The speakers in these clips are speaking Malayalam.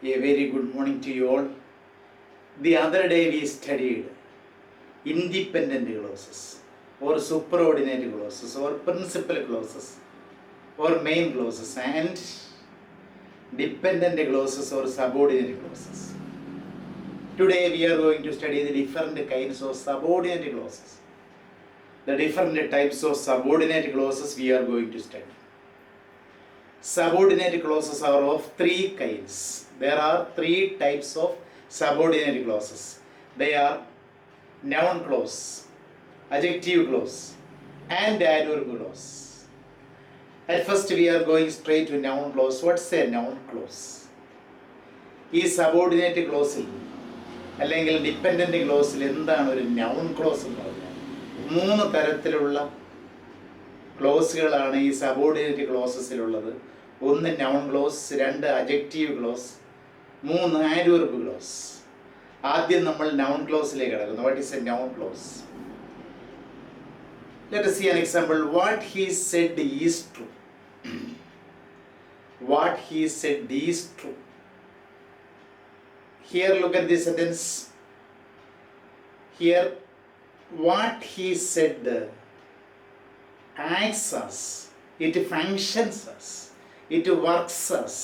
A very good morning to you all. The other day we studied independent clauses or superordinate clauses or principal clauses or main clauses and dependent clauses or subordinate clauses. Today we are going to study the different kinds of subordinate clauses. The different types of subordinate clauses we are going to study. Subordinate clauses are of three kinds. There are three types of subordinate clauses. They are noun clause, adjective clause, and adverb clause. At first we are going straight to noun clause. What's a noun clause? ഈ സബോർഡിനേറ്റ് ക്ലോസിൽ അല്ലെങ്കിൽ ഡിപ്പെൻഡൻ്റ് ക്ലോസിൽ എന്താണ് ഒരു നൗൺ ക്ലോസ് എന്ന് പറഞ്ഞാൽ? മൂന്ന് തരത്തിലുള്ള ക്ലോസുകളാണ് ഈ സബോർഡിനേറ്റ് ക്ലോസസിലുള്ളത്. ഒന്ന് നൗൺ ക്ലോസ്, രണ്ട് അഡ്ജക്റ്റീവ് ക്ലോസ്, മൂന്ന് ആഡ്വർബ് ക്ലോസ്. ആദ്യം നമ്മൾ നൗൺ ക്ലോസിലേക്ക് കിടക്കുന്നു. What is A noun close? Let us see an example. What he said is true. What he said is true. Here look at this sentence. Here what he said acts as, it functions as, it works as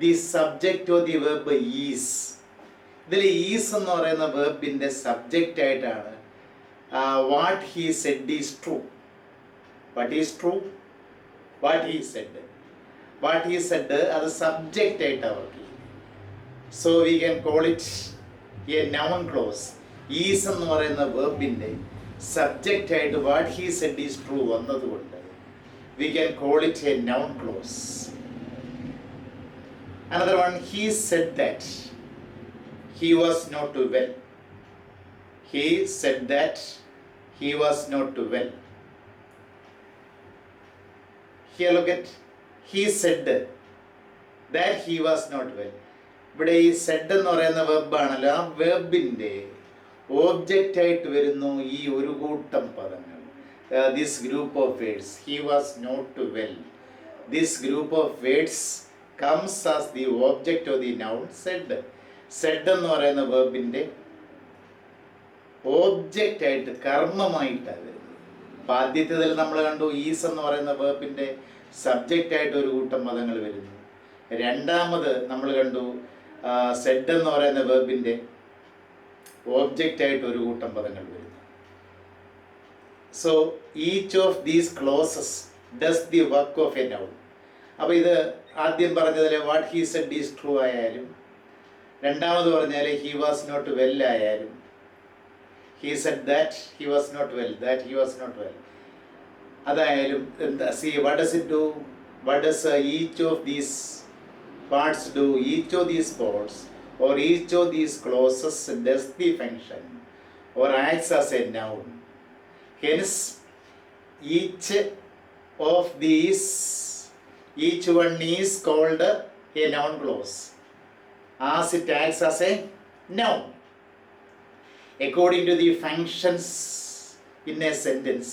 the subject of the verb is. ഇതിൽ ഈസ് എന്ന് പറയുന്ന വെർബിൻ്റെ സബ്ജക്റ്റ് ആയിട്ടാണ് what he said is true. What is true? What he said. What he said അത് സബ്ജക്റ്റ് ആയിട്ടാണ് വർക്ക് ചെയ്യുന്നത്. So we can call it a noun clause. Is എന്ന് പറയുന്ന വെർബിൻ്റെ സബ്ജക്റ്റ് ആയിട്ട് what he said is true വന്നതുകൊണ്ട് we can call it a noun clause. Another one, he said that he was not well. He said that he was not well. Here look at, he said that he was not well. ഇവിടെ ഈ സെഡ് എന്ന് പറയുന്ന വെബാണല്ലോ, ആ വെബിൻ്റെ ഓബ്ജക്റ്റ് ആയിട്ട് വരുന്നു ഈ ഒരു കൂട്ടം പദങ്ങൾ. This group of words, he was not well. This group of words comes as the object of the noun said. Said എന്ന് പറയുന്ന വെർബിൻ്റെ ഓബ്ജക്റ്റ് ആയിട്ട് കർമ്മമായിട്ടാണ് വരുന്നത്. അപ്പം ആദ്യത്തേതിൽ നമ്മൾ കണ്ടു ഈസ് എന്ന് പറയുന്ന വെർബിൻ്റെ സബ്ജക്റ്റ് ആയിട്ട് ഒരു കൂട്ടം പദങ്ങൾ വരുന്നു. രണ്ടാമത് നമ്മൾ കണ്ടു സെഡ് എന്ന് പറയുന്ന വെർബിൻ്റെ ഓബ്ജക്റ്റ് ആയിട്ട് ഒരു കൂട്ടം പദങ്ങൾ വരുന്നു. So each of these clauses does the work of a noun. അപ്പോൾ ഇത് ആദ്യം പറഞ്ഞതിൽ what he said is true ആയാലും, രണ്ടാമത് പറഞ്ഞാൽ ഹി വാസ് നോട്ട് വെൽ ആയാലും, he said that he was not well, that he was not well അതായാലും എന്താ, see what does it do, what does each of these parts do, each of these parts or each of these clauses does the function or acts as a noun. Hence each of these, each one is called a noun clause as it acts as a noun according to the functions in a sentence,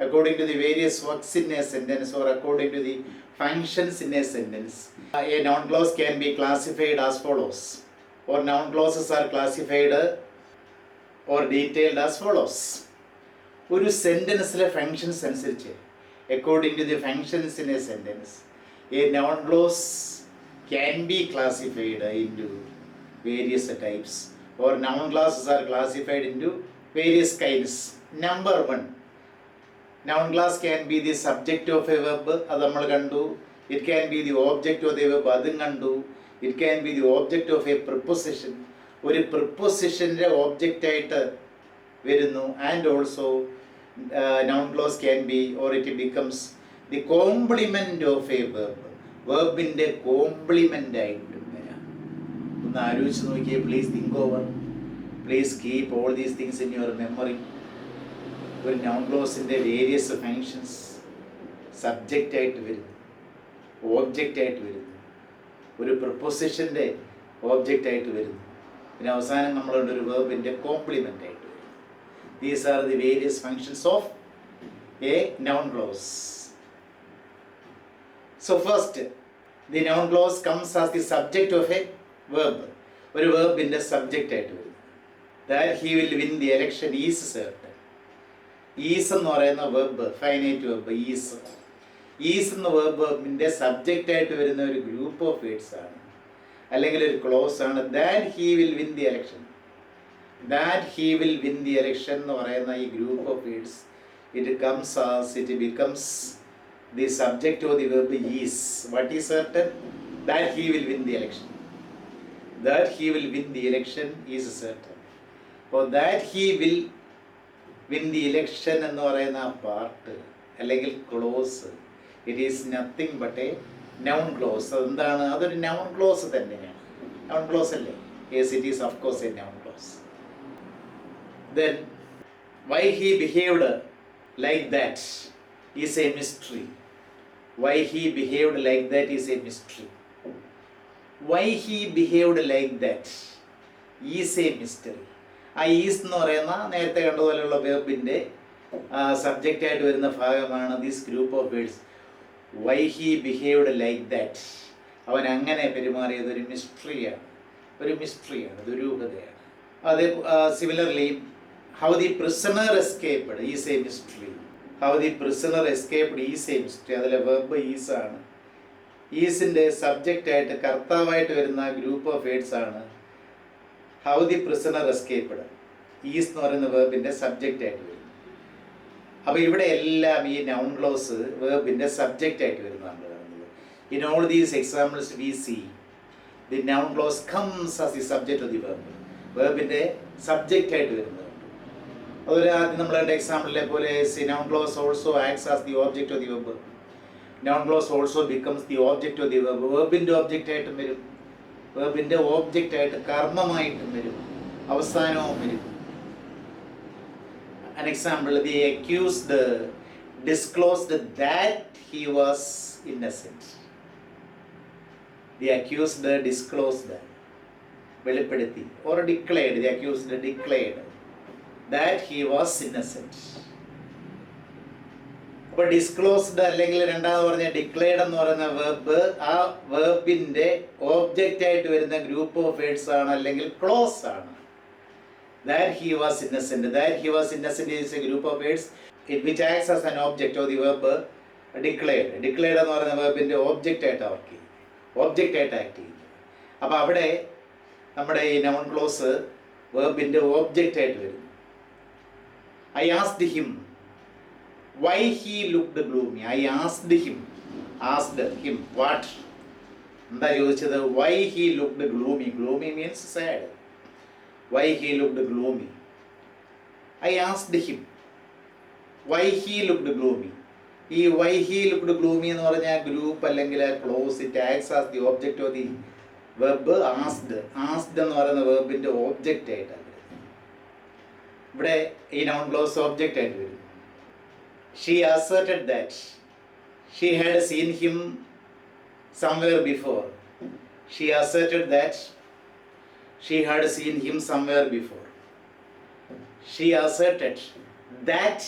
according to the various works in a sentence or according to the functions in a sentence. A noun clause can be classified as follows, or noun clauses are classified or detailed as follows. ഒരു സെൻറ്റൻസിലെ ഫങ്ഷൻസ് അനുസരിച്ച്, according to the functions in a sentence, a noun clause can be classified into various types, or noun clauses are classified into various kinds. Number one, noun clause can be the subject of a verb, അത് നമ്മൾ കണ്ടു. It can be the object of the verb, അതും കണ്ടു. It can be the object of a preposition, ഒരു prepositionൻ്റെ object ആയിട്ട് വരുന്നു. And also noun clause can be, or it becomes the complement of a verb, വെർബിൻ്റെ കോംപ്ലിമെൻ്റ് ആയിട്ട് വരാം. ഒന്ന് ആലോചിച്ച് നോക്കിയേ. Please think over, please keep all these things in your memory. ഒരു നൗൺ ക്ലോസിൻ്റെ വേരിയസ് ഫങ്ഷൻസ് സബ്ജക്റ്റ് ആയിട്ട് വരുന്നു, ഓബ്ജക്റ്റ് ആയിട്ട് വരുന്നു, ഒരു പ്രൊപ്പോസിഷൻ്റെ ഓബ്ജക്റ്റ് ആയിട്ട് വരുന്നു, പിന്നെ അവസാനം നമ്മളുടെ ഒരു വെർബിൻ്റെ കോംപ്ലിമെൻ്റ് ആയിട്ട് വരുന്നു. These are the various functions of a noun close. So first, the noun clause comes as the subject of a verb, ഒരു വേർബിൻ്റെ സബ്ജക്റ്റ് ആയിട്ട് വരുന്നത്. That he will win the election is certain. Is എന്ന് പറയുന്ന verb, finite verb is. Is എന്ന വെർബിൻ്റെ സബ്ജക്റ്റ് ആയിട്ട് വരുന്ന ഒരു ഗ്രൂപ്പ് ഓഫ് വേർഡ്സ് ആണ്, അല്ലെങ്കിൽ ഒരു ക്ലോസ് ആണ്. That he will win the election. That he will win the election എന്ന് പറയുന്ന ഈ group of words, it becomes the subject of the verb is. What is certain? That he will win the election. That he will win the election is certain. For that he will win the election എന്ന് പറയുന്ന പാർട്ട് അല്ലെങ്കിൽ close, it is nothing but A noun close. അതെന്താണ്? അതൊരു നൗൺ ക്ലോസ് തന്നെയാണ്. നൗൺ ക്ലോസ് അല്ലേ? Yes, it is of course A noun close. Then why he behaved like that is a mystery. Why he behaved like that is a mystery. Why he behaved like that is a mystery. ആ ഈസ് എന്ന് പറയുന്ന നേരത്തെ കണ്ടതുപോലെയുള്ള വേർബിൻ്റെ സബ്ജക്റ്റ് ആയിട്ട് വരുന്ന ഭാഗമാണ് this group of words. Why he behaved like that, അവൻ അങ്ങനെ പെരുമാറിയത് ഒരു മിസ്റ്ററിയാണ്, ദുരൂഹതയാണ്. അത് similarly how the prisoner escaped is a mystery. How the prisoner escaped is a mystery. അതിലെ വെർബ് ഈസ് ആണ്. ഈസിൻ്റെ സബ്ജക്റ്റ് ആയിട്ട് കർത്താവായിട്ട് വരുന്ന ഗ്രൂപ്പ് ഓഫ് വേർഡ്സ് ആണ് how the prisoner escaped. Is എന്ന് പറയുന്ന വെർബിൻ്റെ സബ്ജക്റ്റ് ആയിട്ട് വരും. അപ്പോൾ ഇവിടെ എല്ലാം ഈ നൗൺ ക്ലോസ് വെർബിൻ്റെ സബ്ജക്റ്റ് ആയിട്ട് വരുന്നതാണ് കാണുന്നത്. In all these examples we see the noun clause comes as the subject of the verb. വെർബിൻ്റെ സബ്ജക്റ്റ് ആയിട്ട് വരുന്നത്. അതുപോലെ ആദ്യം നമ്മൾ കണ്ട എക്സാമ്പിളിലെ പോലെ noun clause also acts as the object of the verb. Noun clause also becomes the object of the verb. വെർബിൻ്റെ ഒബ്ജക്റ്റ് ആയിട്ടും വരും, വെർബിൻ്റെ ഓബ്ജക്റ്റ് ആയിട്ട് കർമ്മമായിട്ടും വരും, അവസാനവും വരും. An example, the accused disclosed that he was innocent. The accused disclosed, വെളിപ്പെടുത്തി, or declared, the accused declared that he was innocent. അപ്പോൾ ഡിസ്ക്ലോസ്ഡ് അല്ലെങ്കിൽ രണ്ടാമത് പറഞ്ഞ ഡിക്ലെയർഡ് എന്ന് പറയുന്ന വെർബ്, ആ വെർബിൻ്റെ ഓബ്ജക്റ്റ് ആയിട്ട് വരുന്ന ഗ്രൂപ്പ് ഓഫ് വേർഡ്സ് ആണ്, അല്ലെങ്കിൽ ക്ലോസ് ആണ്. That he was innocent. That he was innocent is a group of words which acts as an object of the verb declared. Declared എന്ന് പറയുന്ന വെർബിൻ്റെ ഓബ്ജക്റ്റ് ആയിട്ട് വർക്ക് ചെയ്യും, ഓബ്ജക്റ്റ് ആയിട്ട് ആക്ട് ചെയ്യും. അപ്പോൾ അവിടെ നമ്മുടെ ഈ നൗൺ ക്ലോസ് വെർബിൻ്റെ ഓബ്ജക്റ്റ് ആയിട്ട് വരും. I asked him why he looked gloomy. I asked him what? എന്താ ചോദിച്ചത്? Why he looked gloomy. Gloomy means sad. Why he looked gloomy. I asked him why he looked gloomy. ഈ why he looked gloomy എന്ന് പറഞ്ഞാൽ ഗ്രൂപ്പ് അല്ലെങ്കിൽ close, it acts as the object of the verb ആസ്ഡ്. ആസ്ഡ് എന്ന് പറയുന്ന വെർബിൻ്റെ ഓബ്ജക്റ്റ് ആയിട്ടാണ് ഇവിടെ ഈ നൗൺ ക്ലോസ് ഓബ്ജക്റ്റ് ആയിട്ട് വരും. She asserted that she had seen him somewhere before. She asserted that she had seen him somewhere before. She asserted that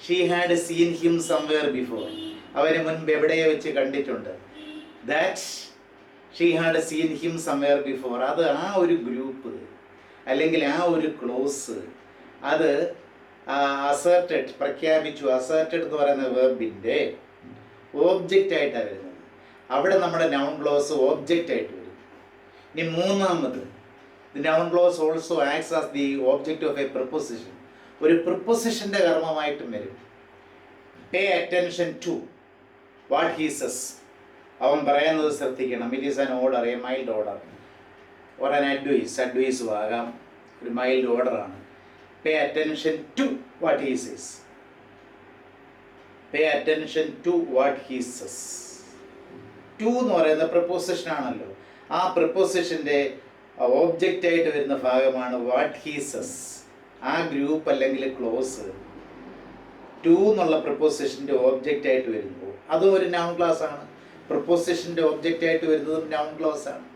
she had seen him somewhere before. അവന് മുൻപ് എവിടെയോ വെച്ച് കണ്ടിട്ടുണ്ട്. That she had seen him somewhere before. അത് ആ ഒരു ഗ്രൂപ്പ് അല്ലെങ്കിൽ ആ ഒരു ക്ലോസ്, അത് അസേർട്ടഡ്, പ്രഖ്യാപിച്ചു. അസേർട്ടഡ് എന്ന് പറയുന്ന വെർബിൻ്റെ ഓബ്ജക്റ്റ് ആയിട്ടാണ് വരുന്നത്. അവിടെ നമ്മുടെ നൗൺ ക്ലോസ് ഓബ്ജക്റ്റ് ആയിട്ട് വരും. ഇനി മൂന്നാമത്, the noun clause also acts as the object of a preposition. ഒരു പ്രിപ്പോസിഷൻ്റെ കർമ്മമായിട്ടും വരും. Pay attention to what he says. അവൻ പറയുന്നത് ശ്രദ്ധിക്കണം. It is an order, a mild order, or an അഡ്വൈസും ആകാം, ഒരു മൈൽഡ് ഓർഡറാണ്. Pay attention to what he says. Pay attention to what he says. To എന്ന് പറയുന്ന പ്രപ്പോസിഷൻ ആണല്ലോ. ആ പ്രപ്പോസിഷൻ്റെ ഓബ്ജക്റ്റ് ആയിട്ട് വരുന്ന ഭാഗമാണ് വാട്ട് ഹീ സെസ്. ആ ഗ്രൂപ്പ് അല്ലെങ്കിൽ ക്ലോസ് ടു എന്നുള്ള പ്രപ്പോസിഷൻ്റെ ഓബ്ജക്റ്റ് ആയിട്ട് വരുമ്പോൾ അതും ഒരു നൗൺ ക്ലോസ് ആണ്. പ്രപ്പോസിഷൻ്റെ ഓബ്ജക്റ്റ് ആയിട്ട് വരുന്നതും നൗൺ ക്ലോസ് ആണ്.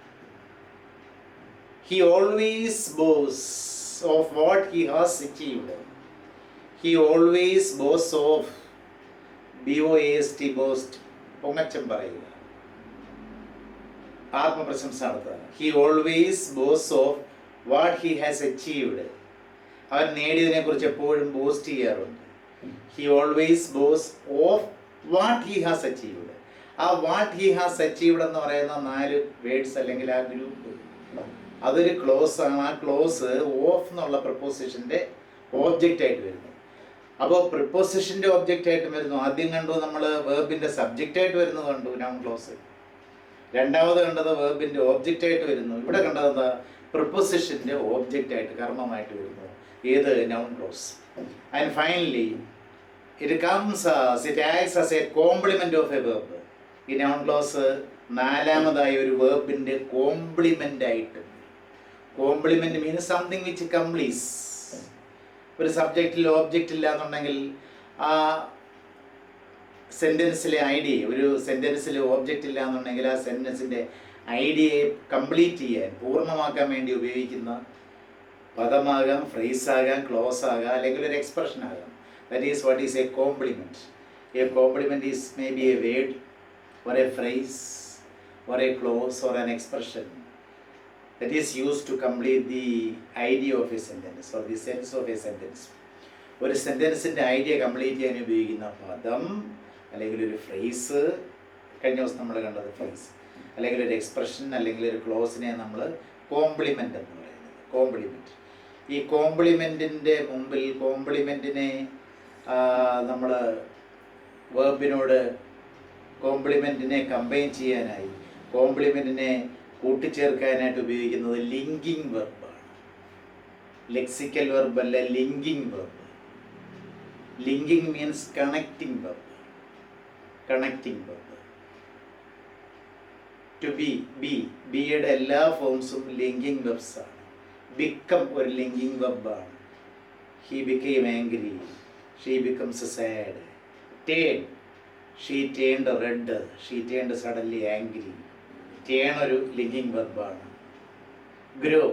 He always boasts of what he has achieved. He always boasts of, boast, പൊങ്ങച്ചം പറയുക. ആത്മപ്രശംസ നടത്തുക. He always boss of what he has achieved. അവൻ നേടിയതിനെ കുറിച്ച് എപ്പോഴും ബോസ്റ്റ് ചെയ്യാറുണ്ട്. He always boss of what he has achieved. ആ വാട്ട് ഹി ഹാസ് അച്ചീവ്ഡ് എന്ന് പറയുന്ന 4 വേർഡ്സ് അല്ലെങ്കിൽ ആ ഗ്രൂപ്പ്, അതൊരു ക്ലോസ് ആണ്. ആ ക്ലോസ് ഓഫ് എന്നുള്ള പ്രിപ്പോസിഷൻ്റെ ഓബ്ജക്റ്റ് ആയിട്ട് വരുന്നു. അപ്പോൾ പ്രിപ്പോസിഷൻ്റെ ഓബ്ജക്റ്റ് ആയിട്ട് വരുന്നു. ആദ്യം കണ്ടു നമ്മൾ വേർബിൻ്റെ സബ്ജക്റ്റ് ആയിട്ട് വരുന്നത് കണ്ടു, നൗൺ ക്ലോസ്. രണ്ടാമത് കണ്ടത് വേർബിൻ്റെ ഓബ്ജക്റ്റ് ആയിട്ട് വരുന്നു. ഇവിടെ കണ്ടത് എന്താ? പ്രിപ്പോസിഷൻ്റെ ഓബ്ജക്റ്റ് ആയിട്ട്, കർമ്മമായിട്ട് വരുന്നു. ഏത്? Noun clause. And finally it comes it acts as a complement of a verb. ഈ നൗൺ ക്ലോസ് നാലാമതായി ഒരു വേർബിൻ്റെ കോംപ്ലിമെന്റ് ആയിട്ട്. Complement means something which completes. ഒരു സബ്ജക്റ്റിൽ ഓബ്ജക്റ്റ് ഇല്ല എന്നുണ്ടെങ്കിൽ ആ സെൻറ്റൻസിലെ ഐഡിയ, ഒരു സെൻറ്റൻസിൽ ഓബ്ജക്റ്റ് ഇല്ല എന്നുണ്ടെങ്കിൽ ആ സെൻറ്റൻസിൻ്റെ ഐഡിയയെ കംപ്ലീറ്റ് ചെയ്യാൻ, പൂർണ്ണമാക്കാൻ വേണ്ടി ഉപയോഗിക്കുന്ന പദമാകാം, ഫ്രേസ് ആകാം, ക്ലോസ് ആകാം, അല്ലെങ്കിൽ ഒരു എക്സ്പ്രഷൻ ആകാം. That is what is A compliment. A compliment is may be A word or a phrase or a clause or an expression that is used to complete the idea of a sentence or the sense of a sentence. ഒരു സെൻറ്റൻസിൻ്റെ ഐഡിയ കംപ്ലീറ്റ് ചെയ്യാൻ ഉപയോഗിക്കുന്ന പദം അല്ലെങ്കിൽ ഒരു ഫ്രേസ്, കഴിഞ്ഞ ദിവസം നമ്മൾ കണ്ടത് ഫ്രേസ്, അല്ലെങ്കിൽ ഒരു എക്സ്പ്രഷൻ അല്ലെങ്കിൽ ഒരു ക്ലോസിനെ നമ്മൾ കോംപ്ലിമെൻ്റ് എന്ന് പറയുന്നത്. കോംപ്ലിമെൻറ്റ്. ഈ കോംപ്ലിമെൻറ്റിൻ്റെ മുമ്പിൽ കോംപ്ലിമെൻറ്റിനെ നമ്മൾ വേർബിനോട് കോംപ്ലിമെൻറ്റിനെ കമ്പൈൻ ചെയ്യാനായി, കോംപ്ലിമെൻറ്റിനെ കൂട്ടിച്ചേർക്കാനായിട്ട് ഉപയോഗിക്കുന്നത് ലിങ്കിങ് വെർബാണ്. ലെക്സിക്കൽ വെർബ് അല്ല, linking verb. Linking means connecting verb. Connecting verb. To be, ബിയുടെ എല്ലാ ഫോംസും ലിങ്കിങ് വെർബ്സ് ആണ്. ബിക്കം ഒരു ലിങ്കിങ് വെർബാണ്. He became angry, she becomes sad. Turn, she turned red, she turned suddenly angry. Turn ഒരു ലിങ്കിങ് വെർബാണ്. Grow,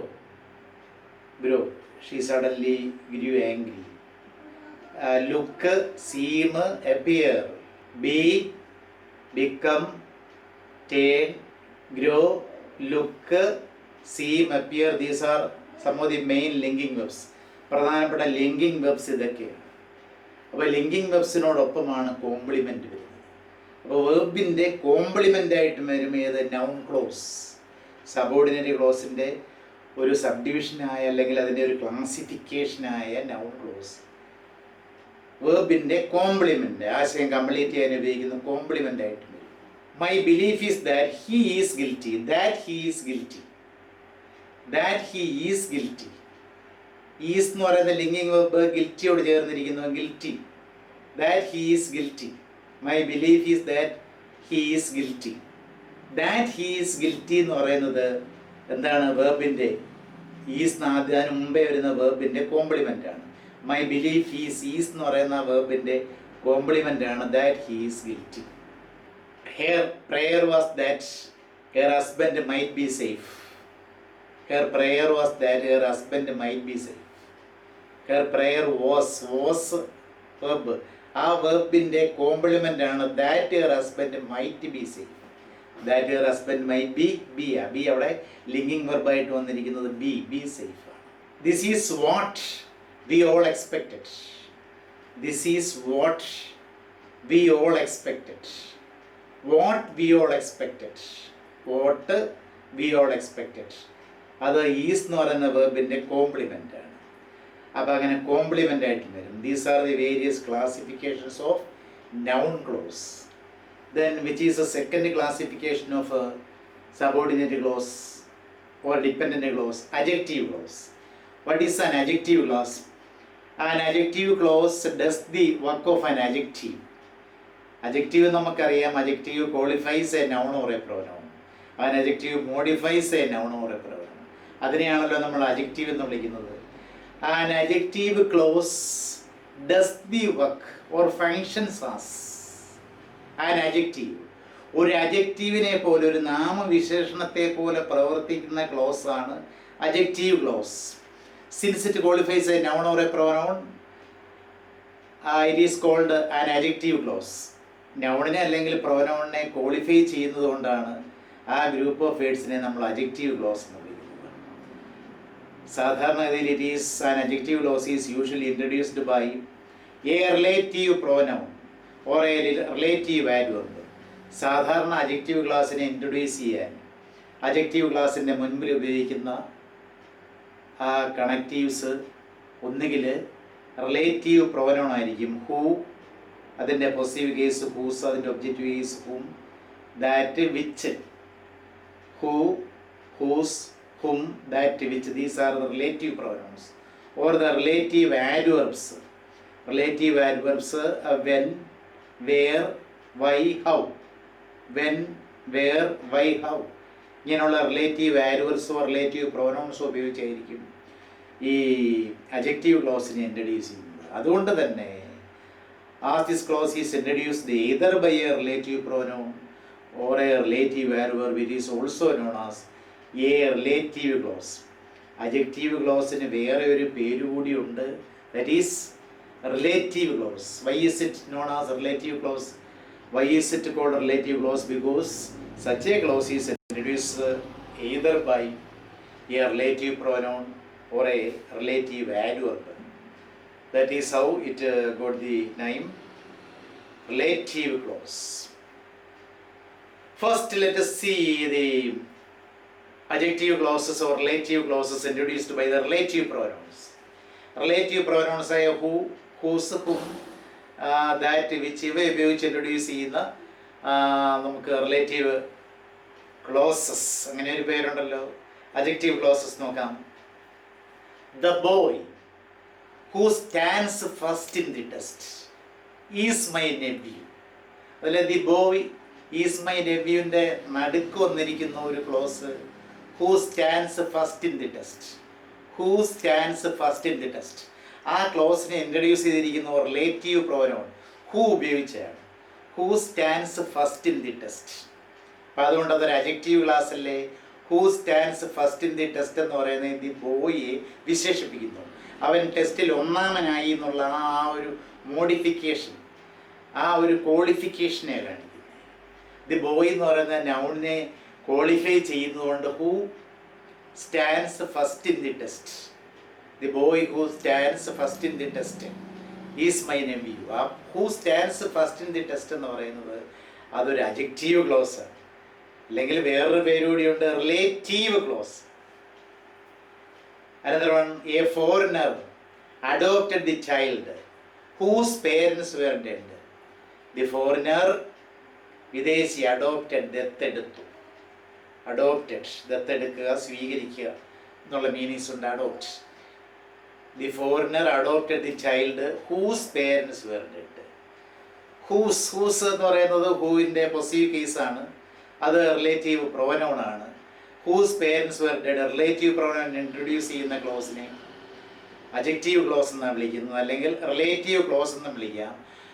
she suddenly grew angry. Look, seem, appear. Be, become, turn, grow, look, seem, appear. These are some of the main linking webs. പ്രധാനപ്പെട്ട ലിങ്കിങ് വെബ്സ് ഇതൊക്കെയാണ്. അപ്പോൾ ലിങ്കിങ് വെബ്സിനോടൊപ്പമാണ് കോംപ്ലിമെൻ്റ് വരുന്നത്. അപ്പോൾ വേർബിൻ്റെ കോംപ്ലിമെൻ്റ് ആയിട്ട് വരും ഏത്? Noun close. സബോർഡിനേറ്റ് ക്ലോസിൻ്റെ ഒരു സബ് ഡിവിഷനായ അല്ലെങ്കിൽ അതിൻ്റെ ഒരു ക്ലാസിഫിക്കേഷനായ നൗൺ ക്ലോസ് വേർബിൻ്റെ കോംപ്ലിമെൻ്റ്, ആശയം കംപ്ലീറ്റ് ചെയ്യാൻ ഉപയോഗിക്കുന്ന കോംപ്ലിമെൻ്റ് ആയിട്ട് വരും. My belief is that he is guilty. That he is guilty. That he is guilty. Is എന്ന് പറയുന്ന ലിങ്കിങ് വെർബ് ഗിൽറ്റിയോട് ചേർന്നിരിക്കുന്നു. Guilty. That he is guilty. My belief is that he is guilty. That he is guilty എന്ന് പറയുന്നത് എന്താണ്? വേർബിൻ്റെ ഈസ് അതിന് മുമ്പേ വരുന്ന വേർബിൻ്റെ കോംപ്ലിമെൻ്റ് ആണ്. മൈ ബിലീഫ് ഈസ് എന്ന് പറയുന്ന വേർബിൻ്റെ കോംപ്ലിമെൻ്റ് ആണ് that he is guilty. Her prayer was that her husband might be safe. Her prayer was that her husband might be safe. Her prayer was verb. ആ വെർബിൻ്റെ കോംപ്ലിമെൻ്റ് ആണ് that her husband might be safe. That her husband might be, B അവിടെ ലിങ്കിങ് വെർബായിട്ട് വന്നിരിക്കുന്നത് ബി സേഫ് ആണ്. This is what we all expected. This is what we all expected. What we all expected. What we all expected. അത് ഈസ് എന്ന് പറയുന്ന വേർബിൻ്റെ കോംപ്ലിമെൻ്റ് ആണ്. അപ്പോൾ അങ്ങനെ കോംപ്ലിമെൻ്റ് ആയിട്ട് വരും. These are the various classifications of noun clause. Then which is the second classification of subordinate clause or dependent clause? Adjective clause. What is an adjective clause? An adjective clause does the work of an adjective. Adjective നമുക്കറിയാം. Adjective qualifies a noun or a pronoun. An adjective modifies a noun or a pronoun. അതിനെയാണല്ലോ നമ്മൾ അഡ്ജക്റ്റീവ് എന്ന് വിളിക്കുന്നത്. An adjective clause does the work or functions as an adjective. ഒരു അഡ്ജക്റ്റീവിനെ പോലെ, ഒരു നാമവിശേഷണത്തെ പോലെ പ്രവർത്തിക്കുന്ന ക്ലോസ് ആണ് adjective clause. Since it qualifies a noun or a pronoun, it is called an adjective clause. നൗണിനെ അല്ലെങ്കിൽ പ്രൊനൗണിനെ ക്വാളിഫൈ ചെയ്യുന്നത് കൊണ്ടാണ് ആ ഗ്രൂപ്പ് ഓഫ് വേർഡ്സിനെ നമ്മൾ അജക്റ്റീവ് ക്ലോസ് എന്ന് വിളിക്കുന്നത്. സാധാരണഗതിയിൽ it is an adjective clause is usually introduced by a relative pronoun or a relative adverb. സാധാരണ അജക്റ്റീവ് ക്ലാസ്സിനെ ഇൻട്രൊഡ്യൂസ് ചെയ്യാൻ അജക്റ്റീവ് ക്ലാസ്സിൻ്റെ മുൻപിൽ ഉപയോഗിക്കുന്ന ആ കണക്റ്റീവ്സ് ഒന്നുകിൽ റിലേറ്റീവ് പ്രോനൗൺ ആയിരിക്കും. ഹൂ അതിൻ്റെ പോസിറ്റീവ് കേസ് ഹൂസ്, അതിൻ്റെ objective case whom, that, which. Who, whose, whom, that, which, these are the relative pronouns or the relative adverbs. Relative adverbs when, where, why, how. When, where, why, how ഇങ്ങനെയുള്ള റിലേറ്റീവ് ആഡ്വർബ്സോ റിലേറ്റീവ് പ്രോനൗൺസോ ഉപയോഗിച്ചായിരിക്കും ഈ അജക്റ്റീവ് ക്ലോസിനെ ഇൻട്രൊഡ്യൂസ് ചെയ്യുന്നത്. അതുകൊണ്ട് തന്നെ as this clause is introduced either by a relative pronoun or a relative adverb, it is also known as a relative clause. Adjective clause-ന് വേറെ ഒരു പേര് കൂടിയുണ്ട്, that is relative clause. Why is it known as relative clause? Why is it called relative clause? Because such a clause is introduced either by a relative pronoun or a relative adverb. That is how it got the name relative clause. First, let us see the adjective clauses or relative clauses introduced by the relative pronouns. Relative pronouns are who, whose, whom, that, which ഇവ ഉപയോഗിച്ച് ഇൻട്രൊഡ്യൂസ് ചെയ്യുന്ന നമുക്ക് റിലേറ്റീവ് ക്ലോസസ്, അങ്ങനെ ഒരു പേരുണ്ടല്ലോ. അജക്റ്റീവ് ക്ലോസസ് നോക്കാം. The boy who stands first in the test is my nephew. അതിൽ ദി ബോയ് ഈസ് മൈ നെവ്യൂവിൻ്റെ നടുക്ക് വന്നിരിക്കുന്ന ഒരു close who stands first in the test. Who stands first in the test ആ ക്ലോസിനെ ഇൻട്രൊഡ്യൂസ് ചെയ്തിരിക്കുന്ന റിലേറ്റീവ് പ്രോനൗൺ ഹൂ ഉപയോഗിച്ചാണ്. Who stands first in the test. അപ്പോൾ അതുകൊണ്ട് അതൊരു അജക്റ്റീവ് ക്ലാസ് അല്ലേ. Who stands first in the test എന്ന് പറയുന്നത് ദി ബോയെ വിശേഷിപ്പിക്കുന്നു. അവൻ ടെസ്റ്റിൽ ഒന്നാമനായി എന്നുള്ള ആ ഒരു മോഡിഫിക്കേഷൻ, ആ ഒരു ക്വാളിഫിക്കേഷനെ കാണിക്കുന്നത്. ദി ബോയ് എന്ന് പറയുന്ന നൗണിനെ ക്വാളിഫൈ ചെയ്യുന്നതുകൊണ്ട് who stands first in the test. The boy who stands first in the test is my nephew. ആ who stands first in the test എന്ന് പറയുന്നത് അതൊരു അജക്റ്റീവ് ക്ലോസ് ആണ്. അല്ലെങ്കിൽ വേറൊരു പേര് കൂടിയുണ്ട്, relative close. Another one, a foreigner adopted the child whose parents were dead. The foreigner, വിദേശി, adopted, ദത്തെടുത്തു. Adopted, ദത്തെടുക്കുക, സ്വീകരിക്കുക എന്നുള്ള മീനിങ്സ് ഉണ്ട് adopt. The foreigner adopted the child whose parents were dead. Whose എന്ന് പറയുന്നത് ഹൂവിൻ്റെ പൊസീവ് കേസാണ്. അത് റിലേറ്റീവ് പ്രോനൗൺ ആണ്. Whose parents were dead relative pronoun introduce ചെയ്യുന്ന ക്ലോസിനെ അജക്റ്റീവ് ക്ലോസ് എന്നാണ് വിളിക്കുന്നത്, അല്ലെങ്കിൽ റിലേറ്റീവ് ക്ലോസ് എന്ന് വിളിക്കാം.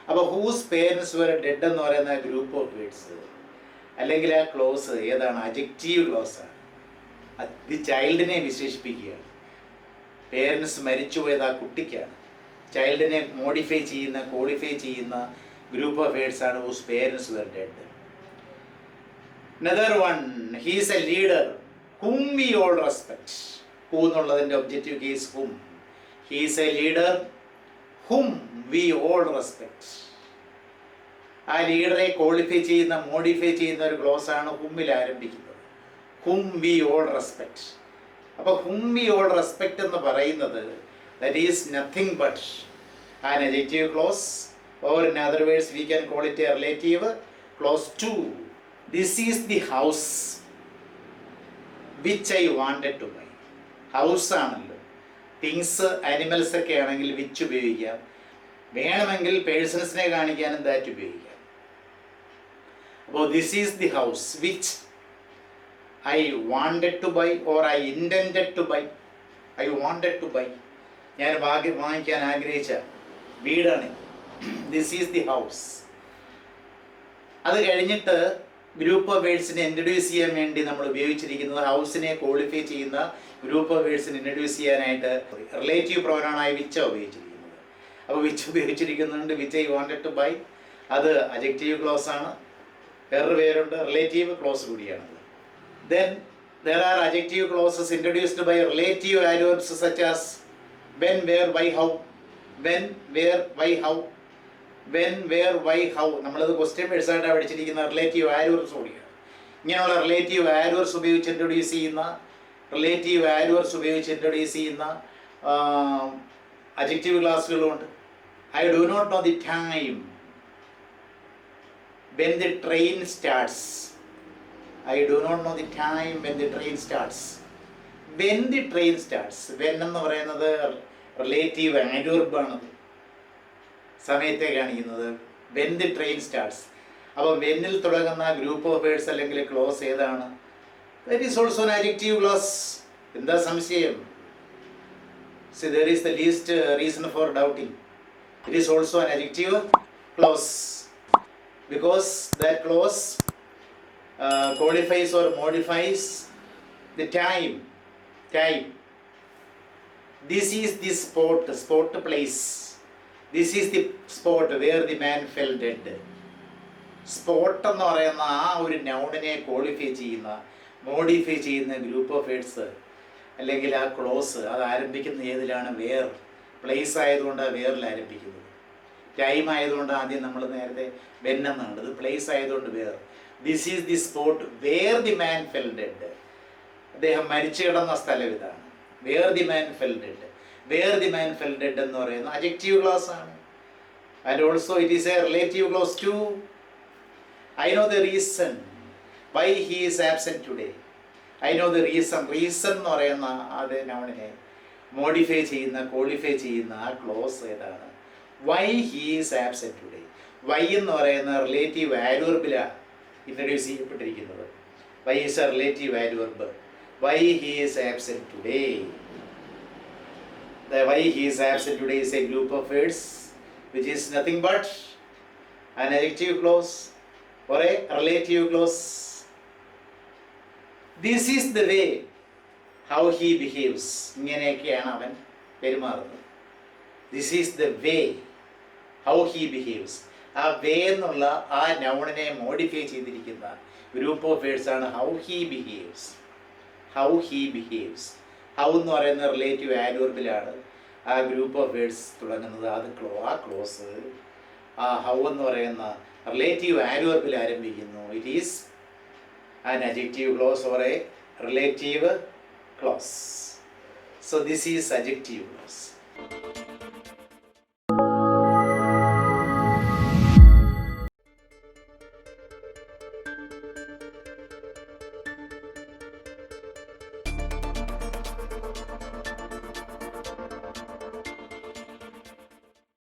അപ്പോൾ ഹൂസ് പേരൻസ് വെർ ഡെഡ് എന്ന് പറയുന്ന ഗ്രൂപ്പ് ഓഫ് വേർഡ്സ് അല്ലെങ്കിൽ ആ ക്ലോസ് ഏതാണ്? അജക്റ്റീവ് ക്ലോസ് ആണ്. ദി ചൈൽഡിനെ വിശേഷിപ്പിക്കുകയാണ്. പേരൻസ് മരിച്ചുപോയത് ആ കുട്ടിക്കാണ്. ചൈൽഡിനെ മോഡിഫൈ ചെയ്യുന്ന, ക്വാളിഫൈ ചെയ്യുന്ന ഗ്രൂപ്പ് ഓഫ് വേർഡ്സ് ആണ് whose parents were dead. Another one, he is a leader whom we all respect. Who എന്നുള്ളതിൻ്റെ objective case whom. He is a leader whom we all respect. ആ ലീഡറെ ക്വാളിഫൈ ചെയ്യുന്ന, മോഡിഫൈ ചെയ്യുന്ന ഒരു ക്ലോസ് ആണ് ഹുമ്മിൽ ആരംഭിക്കുന്നത്. whom we all respect. അപ്പോൾ whom we all respect എന്ന് പറയുന്നത് that is nothing but an adjective clause, or in other words we can call it a relative clause too. This is the house which I wanted to buy. House ആണല്ലോ. തിങ്സ്, ആനിമൽസ് ഒക്കെ ആണെങ്കിൽ വിച്ച് ഉപയോഗിക്കാം. വേണമെങ്കിൽ പേഴ്സൺസിനെ കാണിക്കാനും ദാറ്റ് ഉപയോഗിക്കാം. അപ്പോൾ this is the house which I wanted to buy or I intended to buy. I wanted to buy, ഞാൻ വാങ്ങിക്കാൻ ആഗ്രഹിച്ച വീടാണ്. This is the house. അത് കഴിഞ്ഞിട്ട് ഗ്രൂപ്പ് ഓഫ് വേർഡ്സിനെ ഇൻട്രൊഡ്യൂസ് ചെയ്യാൻ വേണ്ടി നമ്മൾ ഉപയോഗിച്ചിരിക്കുന്നത്, ഹൗസിനെ ക്വാളിഫൈ ചെയ്യുന്ന ഗ്രൂപ്പ് ഓഫ് വേർഡ്സിനെ ഇൻട്രൊഡ്യൂസ് ചെയ്യാനായിട്ട് റിലേറ്റീവ് പ്രോനൗണായി വിച്ച് ഉപയോഗിച്ചിരിക്കുന്നത്. അപ്പോൾ വിച്ച് ഉപയോഗിച്ചിരിക്കുന്നുണ്ട്. Which I wanted to buy, അത് അജക്റ്റീവ് ക്ലോസ് ആണ്. വേറൊരു പേരുണ്ട്, റിലേറ്റീവ് ക്ലോസ് കൂടിയാണത്. Then there are adjective clauses introduced by relative adverbs such as when, where, why, how. When, where, why, how. When, where, why, how. നമ്മളത് ക്വസ്റ്റ്യൻ വേഴ്സ് ആയിട്ടാണ് പഠിച്ചിരിക്കുന്ന റിലേറ്റീവ് ആഡ്വേർബ്സ് കൂടിയാണ്. ഇങ്ങനെയുള്ള റിലേറ്റീവ് ആഡ്വേർബ്സ് ഉപയോഗിച്ച് ഇൻട്രൊഡ്യൂസ് ചെയ്യുന്ന അഡ്ജക്റ്റീവ് ക്ലാസ്സുകളുമുണ്ട്. I do not know the time when the train starts. I do not know the time when the train starts. When the train starts. When എന്ന് പറയുന്നത് റിലേറ്റീവ് ആഡ്വർബാണത്, സമയത്തെ കാണിക്കുന്നത്. When the train starts. അപ്പോൾ വെന്നിൽ തുടങ്ങുന്ന ഗ്രൂപ്പ് ഓഫ് വേർഡ്സ് അല്ലെങ്കിൽ ക്ലോസ് ഏതാണ്? That is also an adjective clause. എന്താ സംശയം? See, there is the least reason for doubting. It is also an adjective clause because that clause qualifies or modifies the time. This is the spot place. This is the spot where the man fell dead. Spot എന്ന് പറയുന്ന ആ ഒരു നൗണിനെ മോഡിഫൈ ചെയ്യുന്ന ഗ്രൂപ്പ് ഓഫ് വേർഡ്സ് അല്ലെങ്കിൽ ആ ക്ലോസ് അത് ആരംഭിക്കുന്ന ഏതിലാണ്? വേർ. പ്ലേസ് ആയതുകൊണ്ടാണ് വേറിൽ ആരംഭിക്കുന്നത്. ടൈം ആയതുകൊണ്ട് ആദ്യം നമ്മൾ നേരത്തെ വെൻ എന്നാണ്, ഇത് പ്ലേസ് ആയതുകൊണ്ട് where. This is the spot where the man fell dead. അദ്ദേഹം മരിച്ചു കിടന്ന സ്ഥലം ഇതാണ്. Where the man fell dead. Where the man fell dead എന്ന് പറയുന്ന അഡ്ജക്റ്റീവ് ക്ലോസ് ആണ്. And also it is a relative clause too. I know the reason why he is absent today. I know the reason എന്ന് പറയുന്ന അത് നൗണിനെ മോഡിഫൈ ചെയ്യുന്ന ക്വാളിഫൈ ചെയ്യുന്ന ആ ക്ലോസ് ഏതാണ്? Why he is absent today. Why എന്ന് പറയുന്ന റിലേറ്റീവ് ആഡ്വർബിലാണ് ഇൻട്രൊഡ്യൂസ് ചെയ്യപ്പെട്ടിരിക്കുന്നത്. Why is a relative adverb. Why he is absent today. The why he is absent today is a group of words which is nothing but an adjective clause or a relative clause. This is the way how he behaves. ഇങ്ങനെയൊക്കെയാണ് അവൻ പെരുമാറുന്നത്. This is the way how he behaves. ആ വേ എന്നുള്ള ആ നൗണിനെ മോഡിഫൈ ചെയ്തിരിക്കുന്ന ഗ്രൂപ്പ് ഓഫ് വേർഡ്സ് ആണ് how he behaves. How he behaves. How എന്ന് പറയുന്ന റിലേറ്റീവ് ആഡ്വർബിലാണ് ആ ഗ്രൂപ്പ് ഓഫ് വേർഡ്സ് തുടങ്ങുന്നത്. അത് ആ ക്ലോസ് ആ ഹൗ എന്ന് പറയുന്ന റിലേറ്റീവ് ആഡ്വർബിൽ ആരംഭിക്കുന്നു. It is an adjective close or a relative close. So this is adjective clause.